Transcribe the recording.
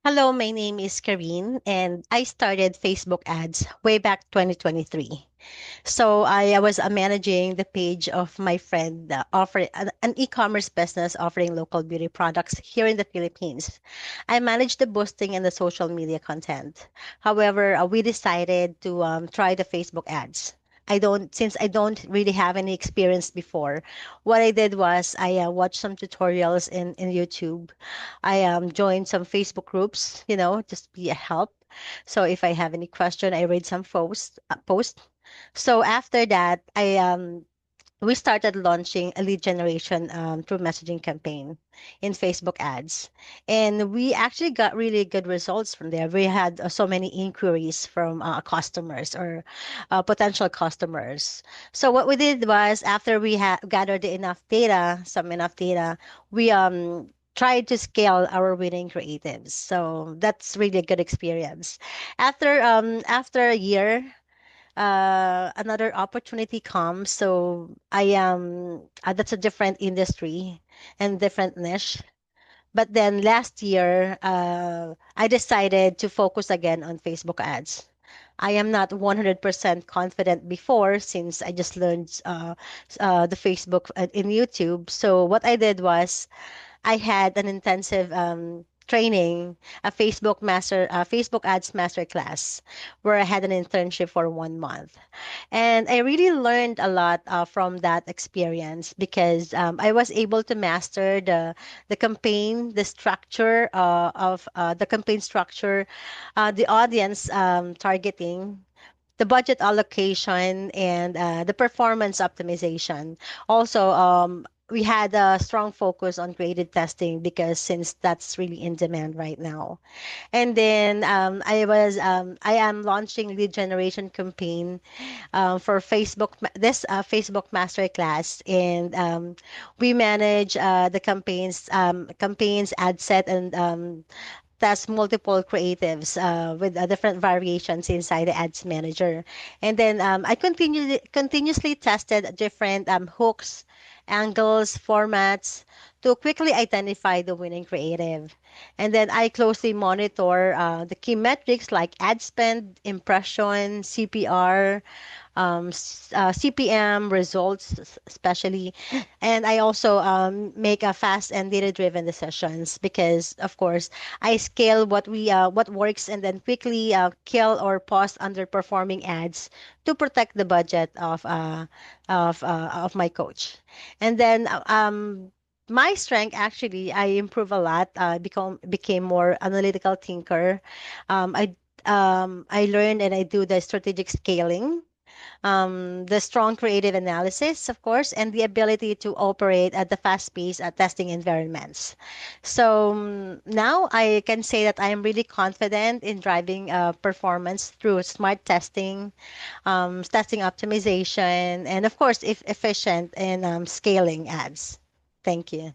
Hello, my name is Karine, and I started Facebook ads way back 2023. So I was managing the page of my friend offering an e-commerce business offering local beauty products here in the Philippines. I managed the boosting and the social media content. However, we decided to try the Facebook ads. Since I don't really have any experience before, what I did was I watched some tutorials in YouTube. I joined some Facebook groups, just be a help. So if I have any question, I read some posts. So after that, I we started launching a lead generation through messaging campaign in Facebook ads, and we actually got really good results from there. We had so many inquiries from customers or potential customers. So what we did was after we had gathered enough data, we tried to scale our winning creatives. So that's really a good experience. After a year, another opportunity comes. So I that's a different industry and different niche. But then last year, I decided to focus again on Facebook ads. I am not 100% confident before since I just learned the Facebook in YouTube. So what I did was I had an intensive training, a Facebook ads master class, where I had an internship for 1 month, and I really learned a lot from that experience because I was able to master the campaign, the structure of the campaign structure, the audience targeting, the budget allocation, and the performance optimization. Also, we had a strong focus on creative testing because since that's really in demand right now. And then I am launching lead generation campaign for this Facebook Masterclass, and we manage the campaigns, ad set, and test multiple creatives with different variations inside the ads manager. And then I continuously tested different hooks, angles, formats to quickly identify the winning creative. And then I closely monitor the key metrics like ad spend, impression, CPR, CPM results, especially. And I also make a fast and data-driven decisions because, of course, I scale what works and then quickly kill or pause underperforming ads to protect the budget of my coach. And then my strength actually, I improve a lot. Became more analytical thinker. I learned and I do the strategic scaling, the strong creative analysis, of course, and the ability to operate at the fast-paced testing environments. So now I can say that I am really confident in driving performance through smart testing, testing optimization, and of course, if efficient in scaling ads. Thank you.